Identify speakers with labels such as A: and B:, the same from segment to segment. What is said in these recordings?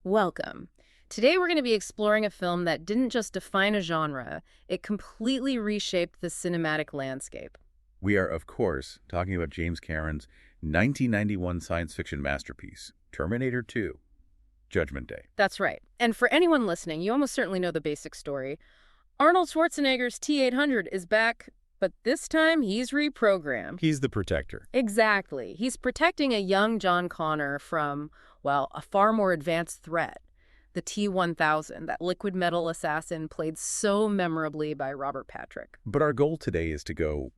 A: Welcome. Today we're going to be exploring a film that didn't just define a genre, it completely reshaped the cinematic landscape.
B: We are, of course, talking about James Cameron's 1991 science fiction masterpiece, Terminator 2, Judgment Day.
A: That's right. And for anyone listening, you almost certainly know the basic story. Arnold Schwarzenegger's T-800 is back, but this time he's reprogrammed.
B: He's the protector.
A: Exactly. He's protecting a young John Connor from, well, a far more advanced threat. The T-1000, that liquid metal assassin played so memorably by Robert Patrick.
B: But our goal today is to go,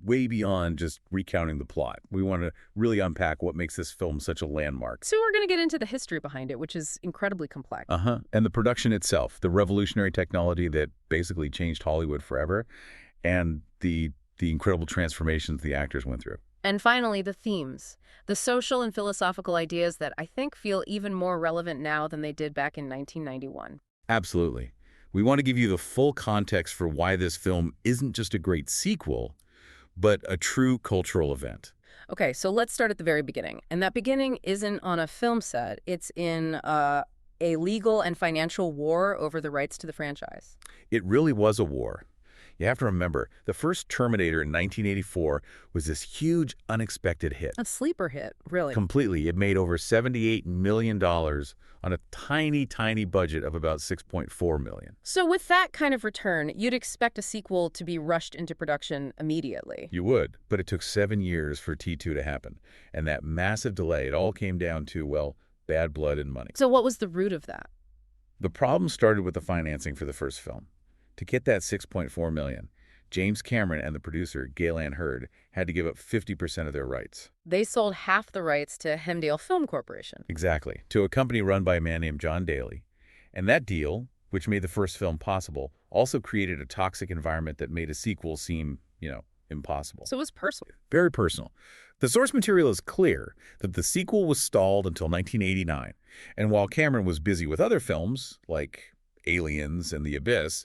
B: way beyond just recounting the plot. We want to really unpack what makes this film such a landmark.
A: So we're going to get into the history behind it, which is incredibly complex.
B: And the production itself, the revolutionary technology that basically changed Hollywood forever, and the incredible transformations the actors went through.
A: And finally, the themes. The social and philosophical ideas that I think feel even more relevant now than they did back in 1991.
B: Absolutely. We want to give you the full context for why this film isn't just a great sequel, but a true cultural event.
A: Okay, so let's start at the very beginning. And that beginning isn't on a film set. It's in a legal and financial war over the rights to the franchise.
B: It really was a war. You have to remember, the first Terminator in 1984 was this huge, unexpected hit.
A: A sleeper hit, really.
B: Completely. It made over $78 million on a tiny, tiny budget of about $6.4 million.
A: So with that kind of return, you'd expect a sequel to be rushed into production immediately.
B: You would, but it took 7 years for T2 to happen. And that massive delay, it all came down to, well, bad blood and money.
A: So what was the root of that?
B: The problem started with the financing for the first film. To get that $6.4 million, James Cameron and the producer, Gale Ann Hurd, had to give up 50% of their rights.
A: They sold half the rights to Hemdale Film Corporation.
B: Exactly, to a company run by a man named John Daly. And that deal, which made the first film possible, also created a toxic environment that made a sequel seem, impossible.
A: So it was personal.
B: Very personal. The source material is clear that the sequel was stalled until 1989. And while Cameron was busy with other films, like Aliens and The Abyss,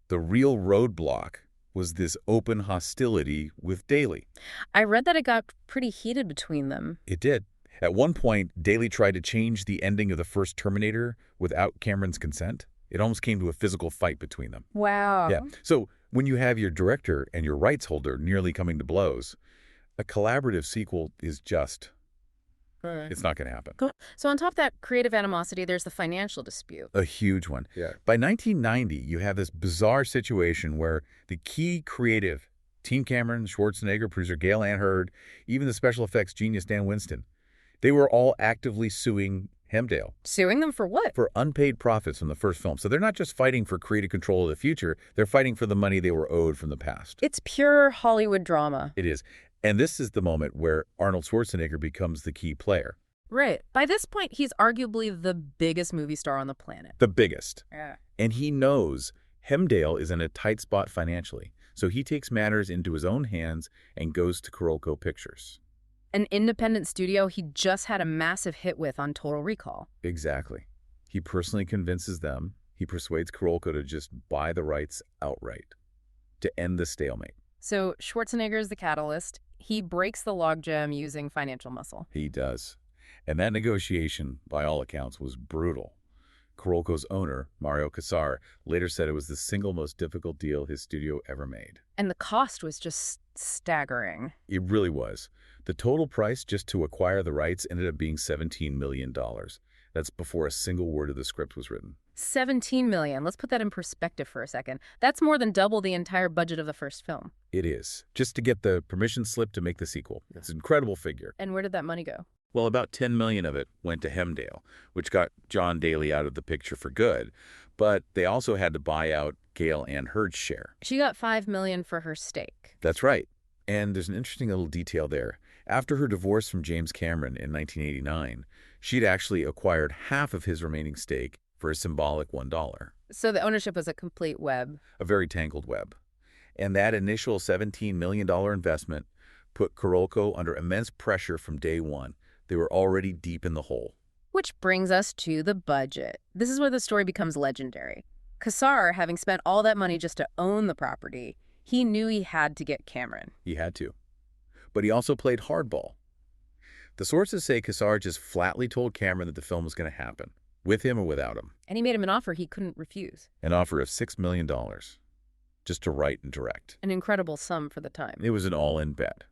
B: the real roadblock was this open hostility with Daly.
A: I read that it got pretty heated between them.
B: It did. At one point, Daly tried to change the ending of the first Terminator without Cameron's consent. It almost came to a physical fight between them.
A: Wow.
B: Yeah. So when you have your director and your rights holder nearly coming to blows, a collaborative sequel is just... It's not going to happen.
A: Cool. So on top of that creative animosity, there's the financial dispute.
B: A huge one. Yeah. By 1990, you have this bizarre situation where the key creative, Team Cameron, Schwarzenegger, producer Gale Ann Hurd, even the special effects genius Dan Winston, they were all actively suing Hemdale.
A: Suing them for what?
B: For unpaid profits from the first film. So they're not just fighting for creative control of the future, they're fighting for the money they were owed from the past.
A: It's pure Hollywood drama.
B: It is. And this is the moment where Arnold Schwarzenegger becomes the key player.
A: Right. By this point, he's arguably the biggest movie star on the planet.
B: The biggest.
A: Yeah.
B: And he knows Hemdale is in a tight spot financially. So he takes matters into his own hands and goes to Carolco Pictures.
A: An independent studio he just had a massive hit with on Total Recall.
B: Exactly. He personally convinces them. He persuades Carolco to just buy the rights outright to end the stalemate.
A: So Schwarzenegger is the catalyst. He breaks the logjam using financial muscle.
B: He does. And that negotiation, by all accounts, was brutal. Carolco's owner, Mario Casar, later said it was the single most difficult deal his studio ever made.
A: And the cost was just staggering.
B: It really was. The total price just to acquire the rights ended up being $17 million. That's before a single word of the script was written.
A: $17 million. Let's put that in perspective for a second. That's more than double the entire budget of the first film.
B: It is. Just to get the permission slip to make the sequel. It's an incredible figure.
A: And where did that money go?
B: Well, about $10 million of it went to Hemdale, which got John Daly out of the picture for good. But they also had to buy out Gale Ann Hurd's share.
A: She got $5 million for her stake.
B: That's right. And there's an interesting little detail there. After her divorce from James Cameron in 1989, she'd actually acquired half of his remaining stake for a symbolic $1.
A: So the ownership was a complete web.
B: A very tangled web. And that initial $17 million investment put Carolco under immense pressure from day one. They were already deep in the hole.
A: Which brings us to the budget. This is where the story becomes legendary. Casar, having spent all that money just to own the property, he knew he had to get Cameron.
B: He had to. But he also played hardball. The sources say Kassar just flatly told Cameron that the film was going to happen, with him or without him.
A: And he made him an offer he couldn't refuse.
B: An offer of $6 million, just to write and direct.
A: An incredible sum for the time.
B: It was an all-in bet.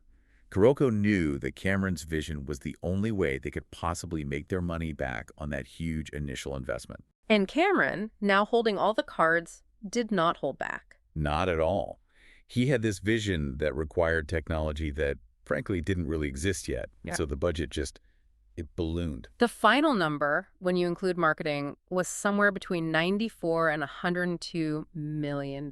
B: Kuroko knew that Cameron's vision was the only way they could possibly make their money back on that huge initial investment.
A: And Cameron, now holding all the cards, did not hold back.
B: Not at all. He had this vision that required technology that, frankly, didn't really exist yet.
A: Yeah.
B: So the budget it ballooned.
A: The final number, when you include marketing, was somewhere between $94 and $102 million.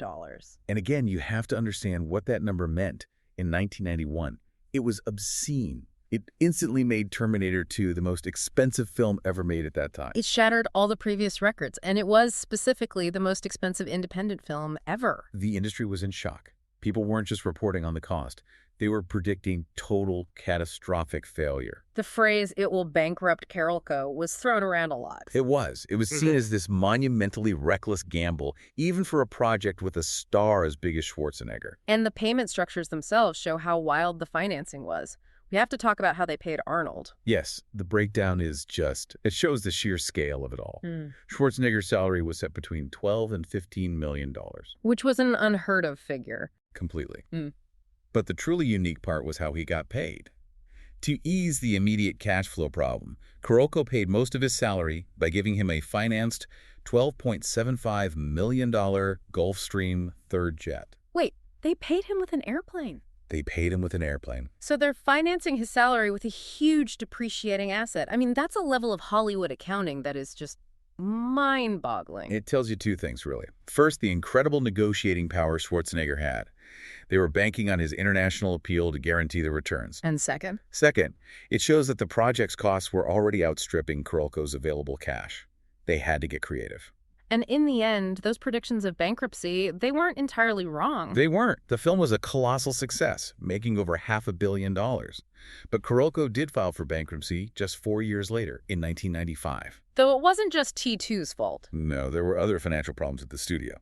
B: And again, you have to understand what that number meant in 1991. It was obscene. It instantly made Terminator 2 the most expensive film ever made at that time.
A: It shattered all the previous records, and it was specifically the most expensive independent film ever.
B: The industry was in shock. People weren't just reporting on the cost. They were predicting total catastrophic failure.
A: The phrase, "it will bankrupt Carolco," was thrown around a lot.
B: It was. It was seen as this monumentally reckless gamble, even for a project with a star as big as Schwarzenegger.
A: And the payment structures themselves show how wild the financing was. We have to talk about how they paid Arnold.
B: Yes, the breakdown is it shows the sheer scale of it all. Schwarzenegger's salary was set between $12 and $15 million.
A: Which was an unheard of figure.
B: Completely. But the truly unique part was how he got paid. To ease the immediate cash flow problem, Kuroko paid most of his salary by giving him a financed $12.75 million Gulfstream third jet.
A: Wait, they paid him with an airplane?
B: They paid him with an airplane.
A: So they're financing his salary with a huge depreciating asset. I mean, that's a level of Hollywood accounting that is just mind-boggling.
B: It tells you two things, really. First, the incredible negotiating power Schwarzenegger had. They were banking on his international appeal to guarantee the returns.
A: And second?
B: Second, it shows that the project's costs were already outstripping Kuroko available cash. They had to get creative.
A: And in the end, those predictions of bankruptcy, they weren't entirely wrong.
B: They weren't. The film was a colossal success, making over $500 million. But Kuroko did file for bankruptcy just 4 years later, in 1995.
A: Though it wasn't just T2's fault.
B: No, there were other financial problems at the studio.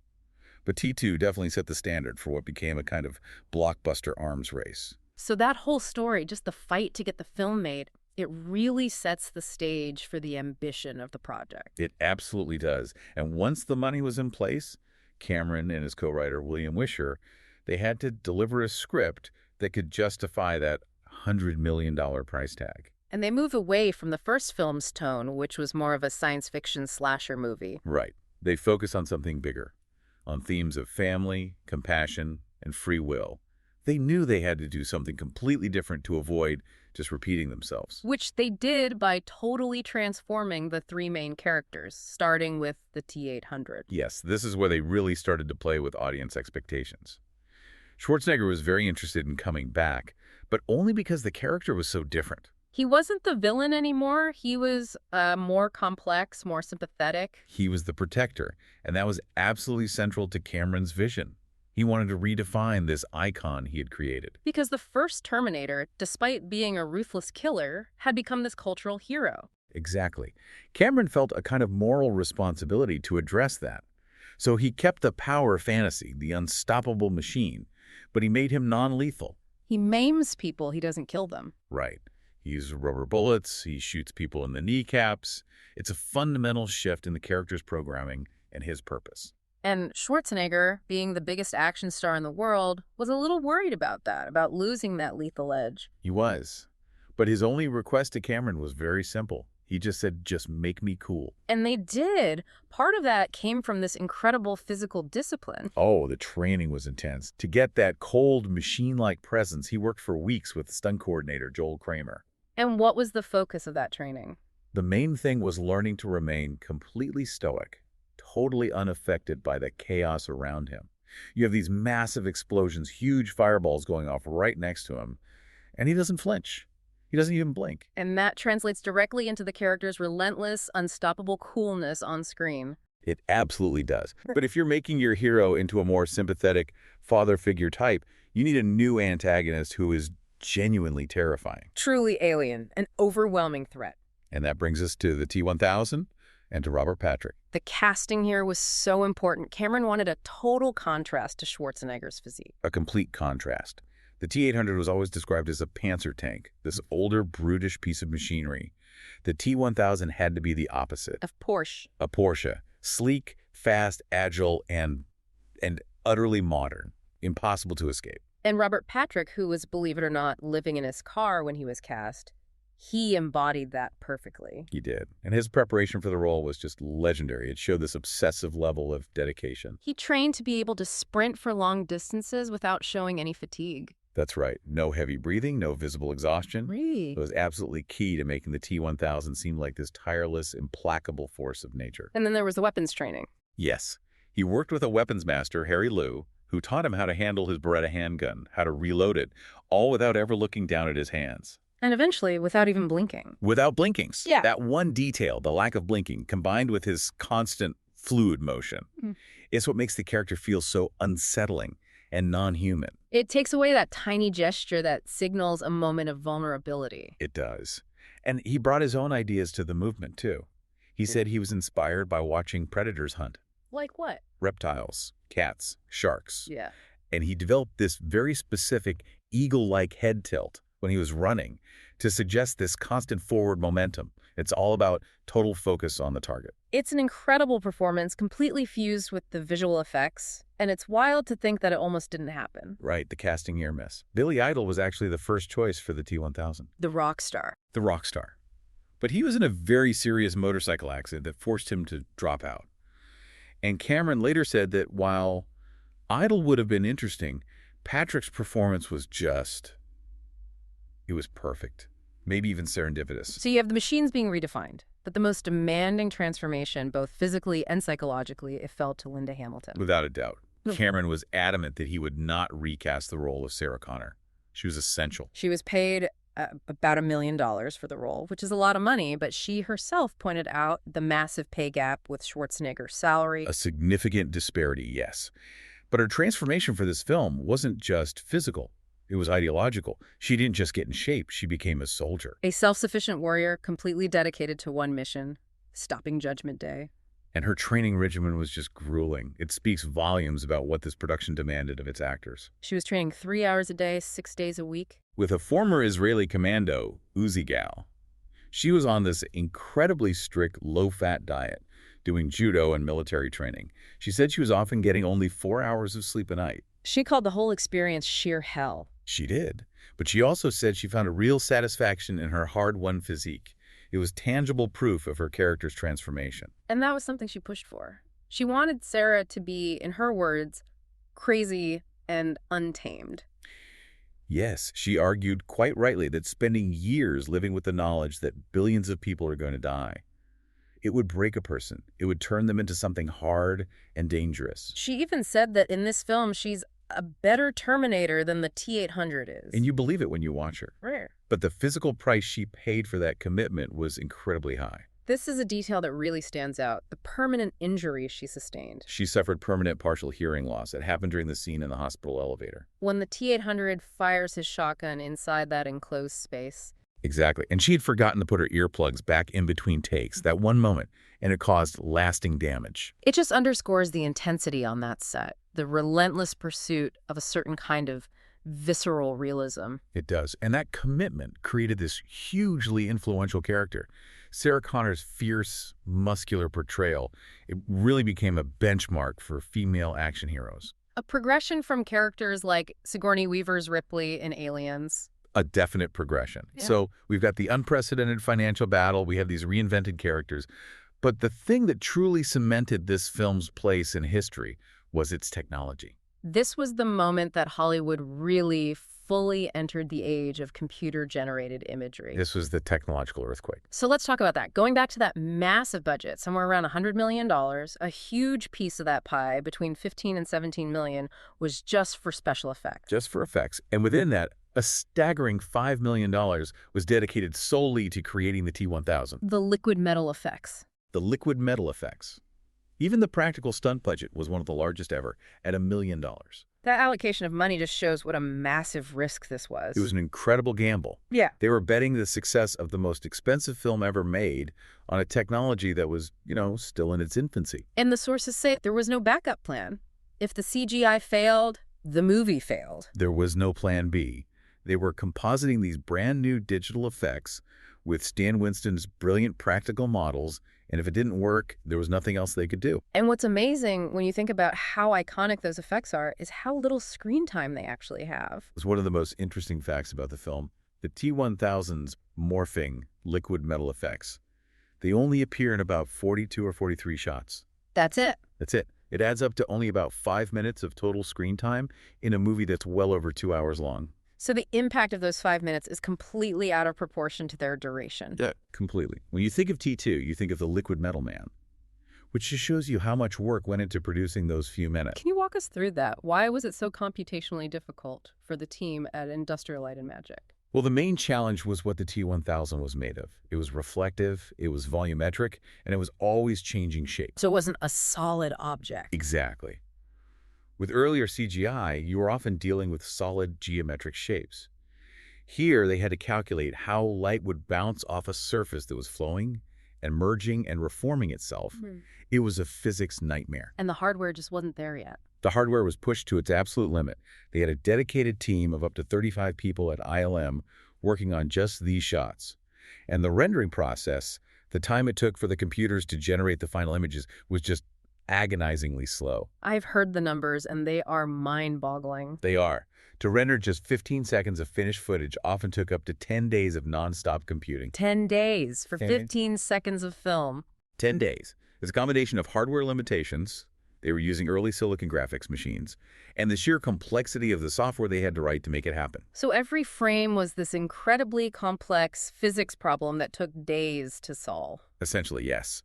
B: But T2 definitely set the standard for what became a kind of blockbuster arms race.
A: So that whole story, just the fight to get the film made, it really sets the stage for the ambition of the project.
B: It absolutely does. And once the money was in place, Cameron and his co-writer William Wisher, they had to deliver a script that could justify that $100 million price tag.
A: And they move away from the first film's tone, which was more of a science fiction slasher movie.
B: Right. They focus on something bigger, on themes of family, compassion, and free will. They knew they had to do something completely different to avoid just repeating themselves.
A: Which they did by totally transforming the three main characters, starting with the T-800.
B: Yes, this is where they really started to play with audience expectations. Schwarzenegger was very interested in coming back, but only because the character was so different.
A: He wasn't the villain anymore. He was more complex, more sympathetic.
B: He was the protector, and that was absolutely central to Cameron's vision. He wanted to redefine this icon he had created.
A: Because the first Terminator, despite being a ruthless killer, had become this cultural hero.
B: Exactly. Cameron felt a kind of moral responsibility to address that. So he kept the power fantasy, the unstoppable machine, but he made him non-lethal.
A: He maims people, he doesn't kill them.
B: Right. He uses rubber bullets, he shoots people in the kneecaps. It's a fundamental shift in the character's programming and his purpose.
A: And Schwarzenegger, being the biggest action star in the world, was a little worried about that, about losing that lethal edge.
B: He was. But his only request to Cameron was very simple. He just said, just make me cool.
A: And they did. Part of that came from this incredible physical discipline.
B: Oh, the training was intense. To get that cold, machine-like presence, he worked for weeks with stunt coordinator Joel Kramer.
A: And what was the focus of that training?
B: The main thing was learning to remain completely stoic, totally unaffected by the chaos around him. You have these massive explosions, huge fireballs going off right next to him, and he doesn't flinch. He doesn't even blink.
A: And that translates directly into the character's relentless, unstoppable coolness on screen.
B: It absolutely does. But if you're making your hero into a more sympathetic father figure type, you need a new antagonist who is genuinely terrifying.
A: Truly alien, an overwhelming threat.
B: And that brings us to the T-1000 and to Robert Patrick.
A: The casting here was so important. Cameron wanted a total contrast to Schwarzenegger's physique.
B: A complete contrast. The T-800 was always described as a panzer tank, this older, brutish piece of machinery. The T-1000 had to be the opposite.
A: Of Porsche.
B: A Porsche. Sleek, fast, agile, and utterly modern. Impossible to escape.
A: And Robert Patrick, who was, believe it or not, living in his car when he was cast, he embodied that perfectly.
B: He did. And his preparation for the role was just legendary. It showed this obsessive level of dedication.
A: He trained to be able to sprint for long distances without showing any fatigue.
B: That's right. No heavy breathing, no visible exhaustion.
A: Really?
B: It was absolutely key to making the T-1000 seem like this tireless, implacable force of nature.
A: And then there was the weapons training.
B: Yes. He worked with a weapons master, Harry Liu, who taught him how to handle his Beretta handgun, how to reload it, all without ever looking down at his hands.
A: And eventually, without even blinking.
B: Without blinkings.
A: Yeah.
B: That one detail, the lack of blinking, combined with his constant fluid motion, is what makes the character feel so unsettling and non-human.
A: It takes away that tiny gesture that signals a moment of vulnerability.
B: It does. And he brought his own ideas to the movement, too. He said he was inspired by watching predators hunt.
A: Like what?
B: Reptiles, cats, sharks.
A: Yeah.
B: And he developed this very specific eagle-like head tilt when he was running to suggest this constant forward momentum. It's all about total focus on the target.
A: It's an incredible performance, completely fused with the visual effects, and it's wild to think that it almost didn't happen.
B: Right, the casting near miss. Billy Idol was actually the first choice for the T-1000.
A: The rock star.
B: The rock star. But he was in a very serious motorcycle accident that forced him to drop out. And Cameron later said that while Idol would have been interesting, Patrick's performance was it was perfect. Maybe even serendipitous.
A: So you have the machines being redefined, but the most demanding transformation, both physically and psychologically, it fell to Linda Hamilton.
B: Without a doubt. Cameron was adamant that he would not recast the role of Sarah Connor. She was essential.
A: She was paid about $1 million for the role, which is a lot of money, but she herself pointed out the massive pay gap with Schwarzenegger's salary.
B: A significant disparity, yes. But her transformation for this film wasn't just physical. It was ideological. She didn't just get in shape. She became a soldier.
A: A self-sufficient warrior completely dedicated to one mission, stopping Judgment Day.
B: And her training regimen was just grueling. It speaks volumes about what this production demanded of its actors.
A: She was training 3 hours a day, 6 days a week.
B: With a former Israeli commando, Uzi Gal, she was on this incredibly strict, low-fat diet, doing judo and military training. She said she was often getting only 4 hours of sleep a night.
A: She called the whole experience sheer hell.
B: She did. But she also said she found a real satisfaction in her hard-won physique. It was tangible proof of her character's transformation.
A: And that was something she pushed for. She wanted Sarah to be, in her words, crazy and untamed.
B: Yes, she argued quite rightly that spending years living with the knowledge that billions of people are going to die, it would break a person. It would turn them into something hard and dangerous.
A: She even said that in this film, she's a better Terminator than the T-800 is.
B: And you believe it when you watch her.
A: Rare.
B: But the physical price she paid for that commitment was incredibly high.
A: This is a detail that really stands out, the permanent injury she sustained.
B: She suffered permanent partial hearing loss. It happened during the scene in the hospital elevator.
A: When the T-800 fires his shotgun inside that enclosed space.
B: Exactly. And she had forgotten to put her earplugs back in between takes, that one moment, and it caused lasting damage.
A: It just underscores the intensity on that set, the relentless pursuit of a certain kind of visceral realism.
B: It does. And that commitment created this hugely influential character. Sarah Connor's fierce, muscular portrayal, it really became a benchmark for female action heroes.
A: A progression from characters like Sigourney Weaver's Ripley in Aliens.
B: A definite progression.
A: Yeah.
B: So we've got the unprecedented financial battle. We have these reinvented characters. But the thing that truly cemented this film's place in history was its technology.
A: This was the moment that Hollywood really fully entered the age of computer-generated imagery.
B: This was the technological earthquake.
A: So let's talk about that. Going back to that massive budget, somewhere around $100 million, a huge piece of that pie, between 15 and 17 million, was just for special effects.
B: Just for effects. And within that, a staggering $5 million was dedicated solely to creating the T-1000.
A: The liquid metal effects.
B: The liquid metal effects. Even the practical stunt budget was one of the largest ever, at $1 million.
A: That allocation of money just shows what a massive risk this was.
B: It was an incredible gamble.
A: Yeah.
B: They were betting the success of the most expensive film ever made on a technology that was, still in its infancy.
A: And the sources say there was no backup plan. If the CGI failed, The movie failed.
B: There was no plan B. They were compositing these brand new digital effects with Stan Winston's brilliant practical models, and if it didn't work, there was nothing else they could do.
A: And what's amazing when you think about how iconic those effects are is how little screen time they actually have.
B: It's one of the most interesting facts about the film. The T-1000's morphing liquid metal effects. They only appear in about 42 or 43 shots.
A: That's it.
B: That's it. It adds up to only about 5 minutes of total screen time in a movie that's well over 2 hours long.
A: So the impact of those 5 minutes is completely out of proportion to their duration.
B: Yeah, completely. When you think of T2, you think of the liquid metal man, which just shows you how much work went into producing those few minutes.
A: Can you walk us through that? Why was it so computationally difficult for the team at Industrial Light and Magic?
B: Well, the main challenge was what the T-1000 was made of. It was reflective, it was volumetric, and it was always changing shape.
A: So it wasn't a solid object.
B: Exactly. With earlier CGI, you were often dealing with solid geometric shapes. Here, they had to calculate how light would bounce off a surface that was flowing and merging and reforming itself. It was a physics nightmare.
A: And the hardware just wasn't there yet.
B: The hardware was pushed to its absolute limit. They had a dedicated team of up to 35 people at ILM working on just these shots. And the rendering process, the time it took for the computers to generate the final images, was just agonizingly slow.
A: I've heard the numbers, and they are mind-boggling.
B: They are. To render just 15 seconds of finished footage often took up to 10 days of nonstop computing.
A: 10 days for
B: 10 days.
A: 15 seconds of film.
B: 10 days. It's a combination of hardware limitations. They were using early silicon graphics machines, and the sheer complexity of the software they had to write to make it happen.
A: So every frame was this incredibly complex physics problem that took days to solve.
B: Essentially, yes.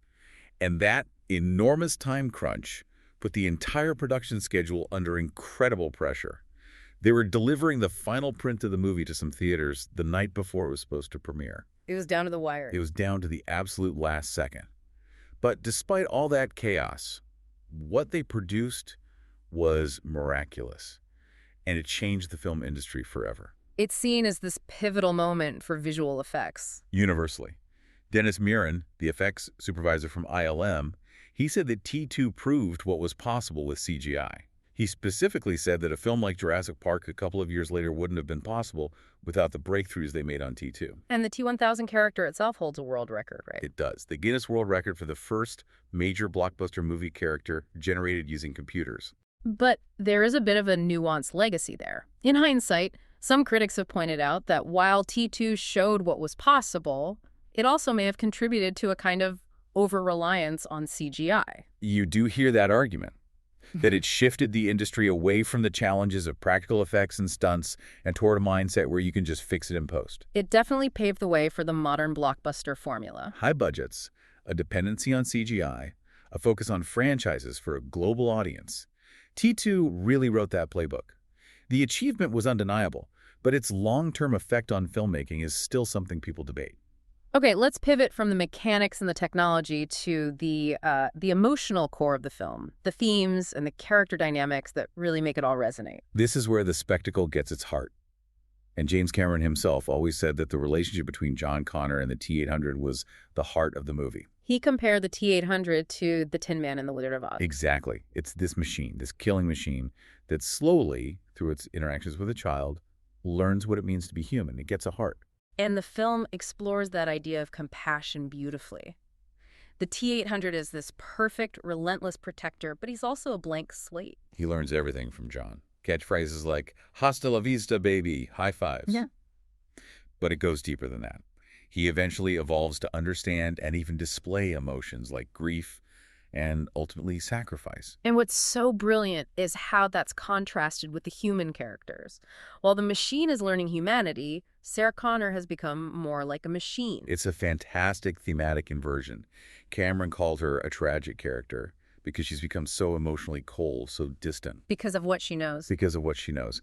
B: And that enormous time crunch put the entire production schedule under incredible pressure. They were delivering the final print of the movie to some theaters the night before it was supposed to premiere.
A: It was down to the wire.
B: It was down to the absolute last second. But despite all that chaos, what they produced was miraculous, and it changed the film industry forever.
A: It's seen as this pivotal moment for visual effects.
B: Universally. Dennis Muren, the effects supervisor from ILM, he said that T2 proved what was possible with CGI. He specifically said that a film like Jurassic Park a couple of years later wouldn't have been possible without the breakthroughs they made on T2.
A: And the T-1000 character itself holds a world record, right?
B: It does. The Guinness World Record for the first major blockbuster movie character generated using computers.
A: But there is a bit of a nuanced legacy there. In hindsight, some critics have pointed out that while T2 showed what was possible, it also may have contributed to a kind of over-reliance on CGI.
B: You do hear that argument, that it shifted the industry away from the challenges of practical effects and stunts and toward a mindset where you can just fix it in post.
A: It definitely paved the way for the modern blockbuster formula.
B: High budgets, a dependency on CGI, a focus on franchises for a global audience. T2 really wrote that playbook. The achievement was undeniable, but its long-term effect on filmmaking is still something people debate.
A: Okay, let's pivot from the mechanics and the technology to the emotional core of the film, the themes and the character dynamics that really make it all resonate.
B: This is where the spectacle gets its heart. And James Cameron himself always said that the relationship between John Connor and the T-800 was the heart of the movie.
A: He compared the T-800 to the Tin Man in The Wizard of Oz.
B: Exactly. It's this machine, this killing machine, that slowly, through its interactions with a child, learns what it means to be human. It gets a heart.
A: And the film explores that idea of compassion beautifully. The T-800 is this perfect, relentless protector, but he's also a blank slate.
B: He learns everything from John. Catchphrases like, "Hasta la vista, baby," high fives.
A: Yeah.
B: But it goes deeper than that. He eventually evolves to understand and even display emotions like grief and ultimately sacrifice.
A: And what's so brilliant is how that's contrasted with the human characters. While the machine is learning humanity, Sarah Connor has become more like a machine.
B: It's a fantastic thematic inversion. Cameron called her a tragic character because she's become so emotionally cold, so distant.
A: Because of what she knows.
B: Because of what she knows.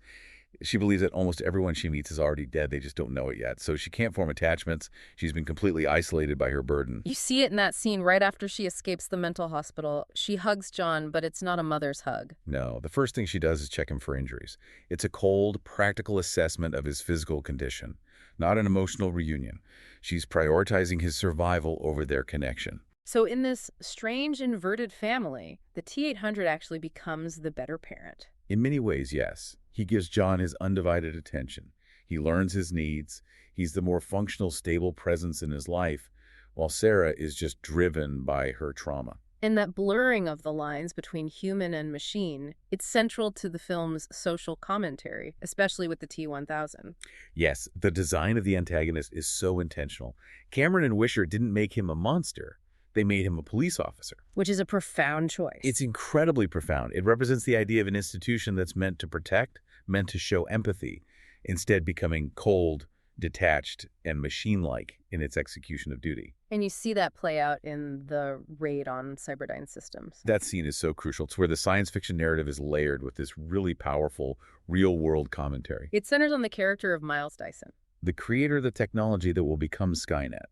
B: She believes that almost everyone she meets is already dead. They just don't know it yet. So she can't form attachments. She's been completely isolated by her burden.
A: You see it in that scene right after she escapes the mental hospital. She hugs John, but it's not a mother's hug.
B: No, the first thing she does is check him for injuries. It's a cold, practical assessment of his physical condition, not an emotional reunion. She's prioritizing his survival over their connection.
A: So in this strange inverted family, the T-800 actually becomes the better parent.
B: In many ways, yes. He gives John his undivided attention. He learns his needs. He's the more functional, stable presence in his life, while Sarah is just driven by her trauma.
A: And that blurring of the lines between human and machine, it's central to the film's social commentary, especially with the T-1000.
B: Yes, the design of the antagonist is so intentional. Cameron and Wisher didn't make him a monster. They made him a police officer.
A: Which is a profound choice.
B: It's incredibly profound. It represents the idea of an institution that's meant to protect, meant to show empathy, instead becoming cold, detached, and machine-like in its execution of duty.
A: And you see that play out in the raid on Cyberdyne Systems.
B: That scene is so crucial. It's where the science fiction narrative is layered with this really powerful, real-world commentary.
A: It centers on the character of Miles Dyson,
B: The creator of the technology that will become Skynet.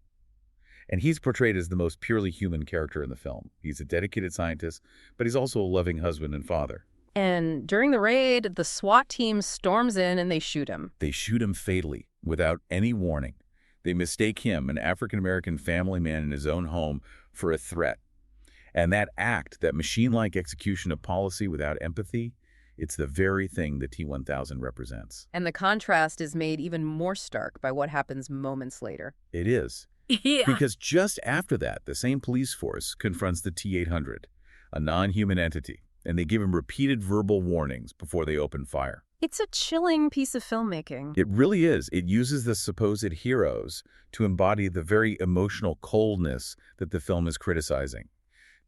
B: And he's portrayed as the most purely human character in the film. He's a dedicated scientist, but he's also a loving husband and father.
A: And during the raid, the SWAT team storms in and they shoot him.
B: They shoot him fatally, without any warning. They mistake him, an African-American family man in his own home, for a threat. And that act, that machine-like execution of policy without empathy, it's the very thing the T-1000 represents.
A: And the contrast is made even more stark by what happens moments later.
B: It is.
A: Yeah.
B: Because just after that, the same police force confronts the T-800, a non-human entity, and they give him repeated verbal warnings before they open fire.
A: It's a chilling piece of filmmaking.
B: It really is. It uses the supposed heroes to embody the very emotional coldness that the film is criticizing.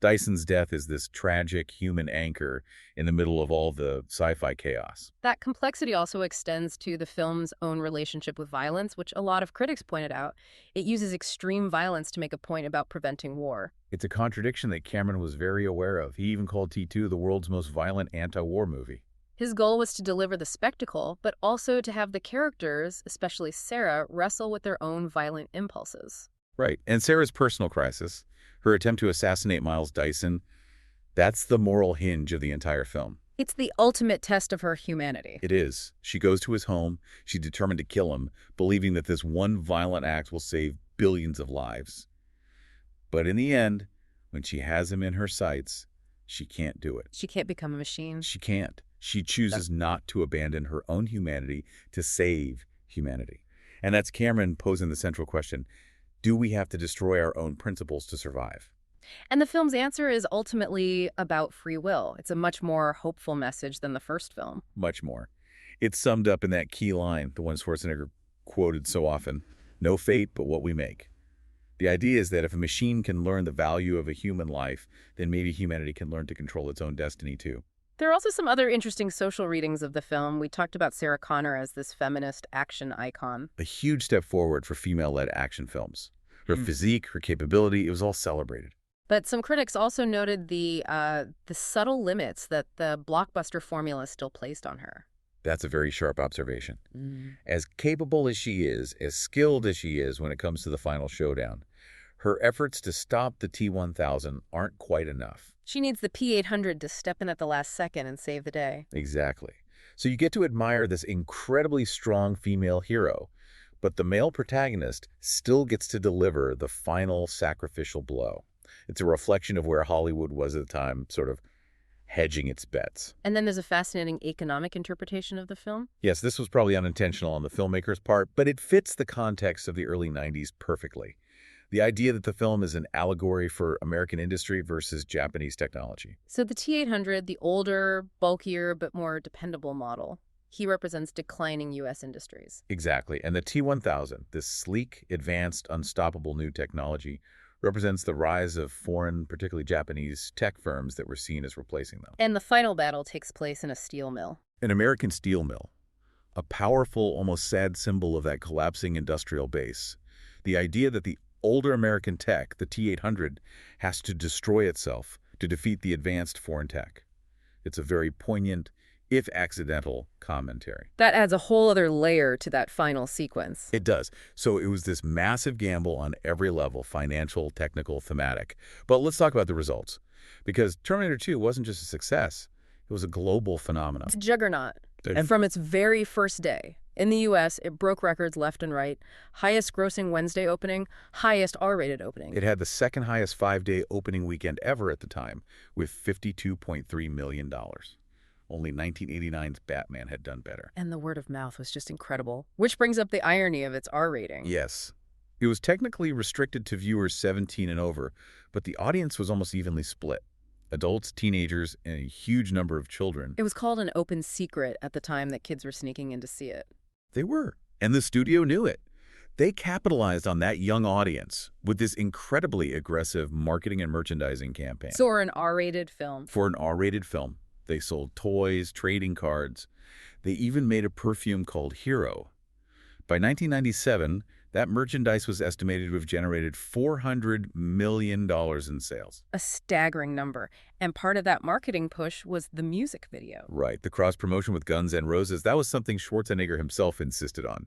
B: Dyson's death is this tragic human anchor in the middle of all the sci-fi chaos.
A: That complexity also extends to the film's own relationship with violence, which a lot of critics pointed out. It uses extreme violence to make a point about preventing war.
B: It's a contradiction that Cameron was very aware of. He even called T2 the world's most violent anti-war movie.
A: His goal was to deliver the spectacle, but also to have the characters, especially Sarah, wrestle with their own violent impulses.
B: Right. And Sarah's personal crisis, her attempt to assassinate Miles Dyson, that's the moral hinge of the entire film.
A: It's the ultimate test of her humanity.
B: It is. She goes to his home. She's determined to kill him, believing that this one violent act will save billions of lives. But in the end, when she has him in her sights, she can't do it.
A: She can't become a machine.
B: She can't. She chooses not to abandon her own humanity to save humanity. And that's Cameron posing the central question: do we have to destroy our own principles to survive?
A: And the film's answer is ultimately about free will. It's a much more hopeful message than the first film.
B: Much more. It's summed up in that key line, the one Schwarzenegger quoted so often: no fate but what we make. The idea is that if a machine can learn the value of a human life, then maybe humanity can learn to control its own destiny too.
A: There are also some other interesting social readings of the film. We talked about Sarah Connor as this feminist action icon.
B: A huge step forward for female-led action films. Her physique, her capability, it was all celebrated.
A: But some critics also noted the subtle limits that the blockbuster formula still placed on her.
B: That's a very sharp observation. As capable as she is, as skilled as she is when it comes to the final showdown, her efforts to stop the T-1000 aren't quite enough.
A: She needs the P-800 to step in at the last second and save the day.
B: Exactly. So you get to admire this incredibly strong female hero, but the male protagonist still gets to deliver the final sacrificial blow. It's a reflection of where Hollywood was at the time, sort of hedging its bets.
A: And then there's a fascinating economic interpretation of the film.
B: Yes, this was probably unintentional on the filmmaker's part, but it fits the context of the early 90s perfectly. The idea that the film is an allegory for American industry versus Japanese technology.
A: So the T-800, the older, bulkier, but more dependable model, he represents declining U.S. industries.
B: Exactly. And the T-1000, this sleek, advanced, unstoppable new technology, represents the rise of foreign, particularly Japanese, tech firms that were seen as replacing them.
A: And the final battle takes place in a steel mill.
B: An American steel mill, a powerful, almost sad symbol of that collapsing industrial base. The idea that the older American tech, the T-800, has to destroy itself to defeat the advanced foreign tech. It's a very poignant, if accidental, commentary.
A: That adds a whole other layer to that final sequence.
B: It does. So it was this massive gamble on every level, financial, technical, thematic. But let's talk about the results. Because Terminator 2 wasn't just a success. It was a global phenomenon.
A: It's a juggernaut. And from its very first day, in the U.S., it broke records left and right. Highest grossing Wednesday opening, highest R-rated opening.
B: It had the second highest 5-day opening weekend ever at the time, with $52.3 million. Only 1989's Batman had done better.
A: And the word of mouth was just incredible, which brings up the irony of its R rating.
B: Yes. It was technically restricted to viewers 17 and over, but the audience was almost evenly split. Adults, teenagers, and a huge number of children.
A: It was called an open secret at the time that kids were sneaking in to see it.
B: They were. And the studio knew it. They capitalized on that young audience with this incredibly aggressive marketing and merchandising campaign.
A: So for an R-rated film.
B: For an R-rated film, they sold toys, trading cards. They even made a perfume called Hero. By 1997, that merchandise was estimated to have generated $400 million in sales.
A: A staggering number. And part of that marketing push was the music video.
B: Right, the cross-promotion with Guns N' Roses, that was something Schwarzenegger himself insisted on.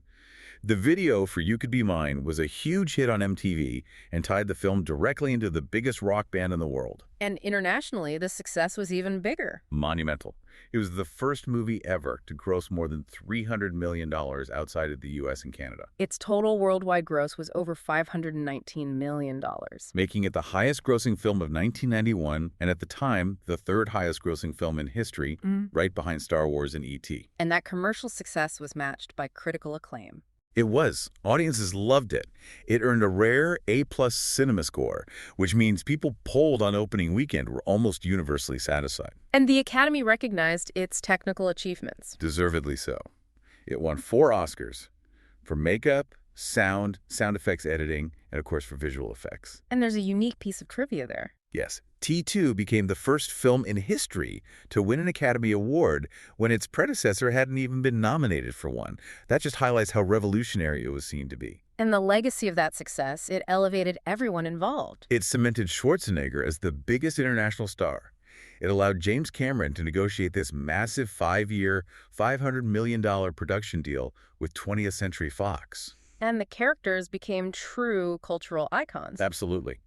B: The video for You Could Be Mine was a huge hit on MTV and tied the film directly into the biggest rock band in the world.
A: And internationally, the success was even bigger.
B: Monumental. It was the first movie ever to gross more than $300 million outside of the U.S. and Canada.
A: Its total worldwide gross was over $519 million.
B: Making it the highest-grossing film of 1991, and at the time, the third highest-grossing film in history, right behind Star Wars and E.T.
A: And that commercial success was matched by critical acclaim.
B: It was. Audiences loved it. It earned a rare A+ cinema score, which means people polled on opening weekend were almost universally satisfied.
A: And the Academy recognized its technical achievements.
B: Deservedly so. It won 4 Oscars for makeup, sound effects editing, and of course for visual effects.
A: And there's a unique piece of trivia there.
B: Yes, T2 became the first film in history to win an Academy Award when its predecessor hadn't even been nominated for one. That just highlights how revolutionary it was seen to be.
A: And the legacy of that success, it elevated everyone involved.
B: It cemented Schwarzenegger as the biggest international star. It allowed James Cameron to negotiate this massive 5-year, $500 million production deal with 20th Century Fox.
A: And the characters became true cultural icons.
B: Absolutely.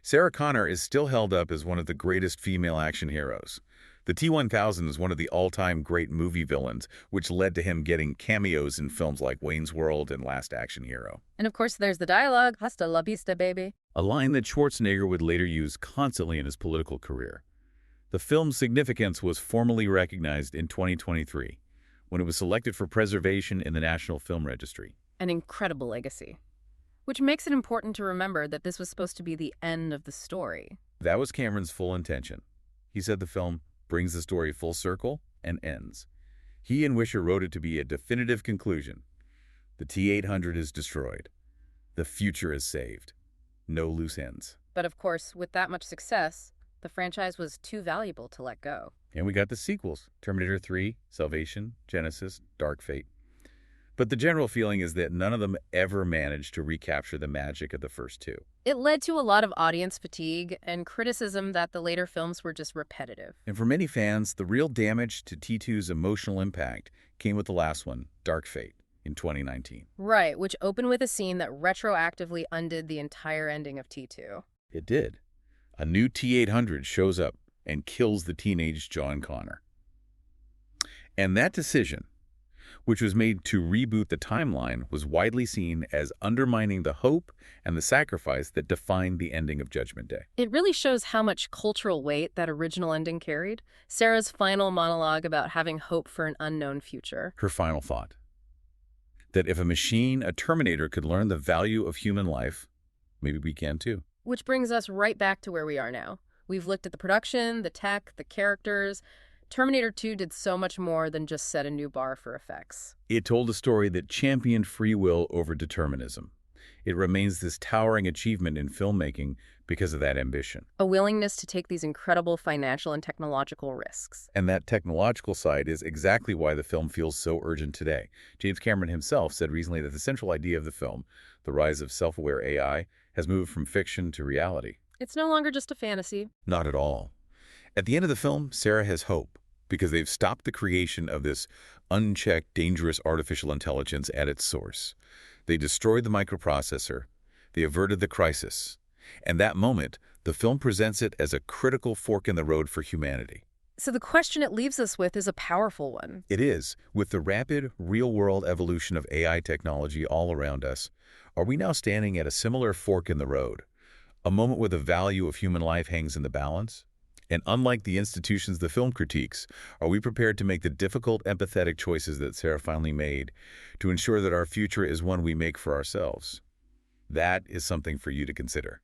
B: Sarah Connor is still held up as one of the greatest female action heroes. The T-1000 is one of the all-time great movie villains, which led to him getting cameos in films like Wayne's World and Last Action Hero.
A: And of course, there's the dialogue, "Hasta la vista, baby."
B: A line that Schwarzenegger would later use constantly in his political career. The film's significance was formally recognized in 2023, when it was selected for preservation in the National Film Registry.
A: An incredible legacy. Which makes it important to remember that this was supposed to be the end of the story.
B: That was Cameron's full intention. He said the film brings the story full circle and ends. He and Wisher wrote it to be a definitive conclusion. The T-800 is destroyed. The future is saved. No loose ends.
A: But of course, with that much success, the franchise was too valuable to let go.
B: And we got the sequels, Terminator 3, Salvation, Genesis, Dark Fate. But the general feeling is that none of them ever managed to recapture the magic of the first 2.
A: It led to a lot of audience fatigue and criticism that the later films were just repetitive.
B: And for many fans, the real damage to T2's emotional impact came with the last one, Dark Fate, in 2019.
A: Right, which opened with a scene that retroactively undid the entire ending of T2.
B: It did. A new T-800 shows up and kills the teenage John Connor. And that decision, which was made to reboot the timeline, was widely seen as undermining the hope and the sacrifice that defined the ending of Judgment Day.
A: It really shows how much cultural weight that original ending carried. Sarah's final monologue about having hope for an unknown future.
B: Her final thought, that if a machine, a Terminator, could learn the value of human life, maybe we can too.
A: Which brings us right back to where we are now. We've looked at the production, the tech, the characters. Terminator 2 did so much more than just set a new bar for effects.
B: It told a story that championed free will over determinism. It remains this towering achievement in filmmaking because of that ambition.
A: A willingness to take these incredible financial and technological risks.
B: And that technological side is exactly why the film feels so urgent today. James Cameron himself said recently that the central idea of the film, the rise of self-aware AI, has moved from fiction to reality.
A: It's no longer just a fantasy.
B: Not at all. At the end of the film, Sarah has hope, because they've stopped the creation of this unchecked, dangerous artificial intelligence at its source. They destroyed the microprocessor. They averted the crisis. And that moment, the film presents it as a critical fork in the road for humanity.
A: So the question it leaves us with is a powerful one.
B: It is. With the rapid, real-world evolution of AI technology all around us, are we now standing at a similar fork in the road? A moment where the value of human life hangs in the balance? And unlike the institutions the film critiques, are we prepared to make the difficult, empathetic choices that Sarah finally made to ensure that our future is one we make for ourselves? That is something for you to consider.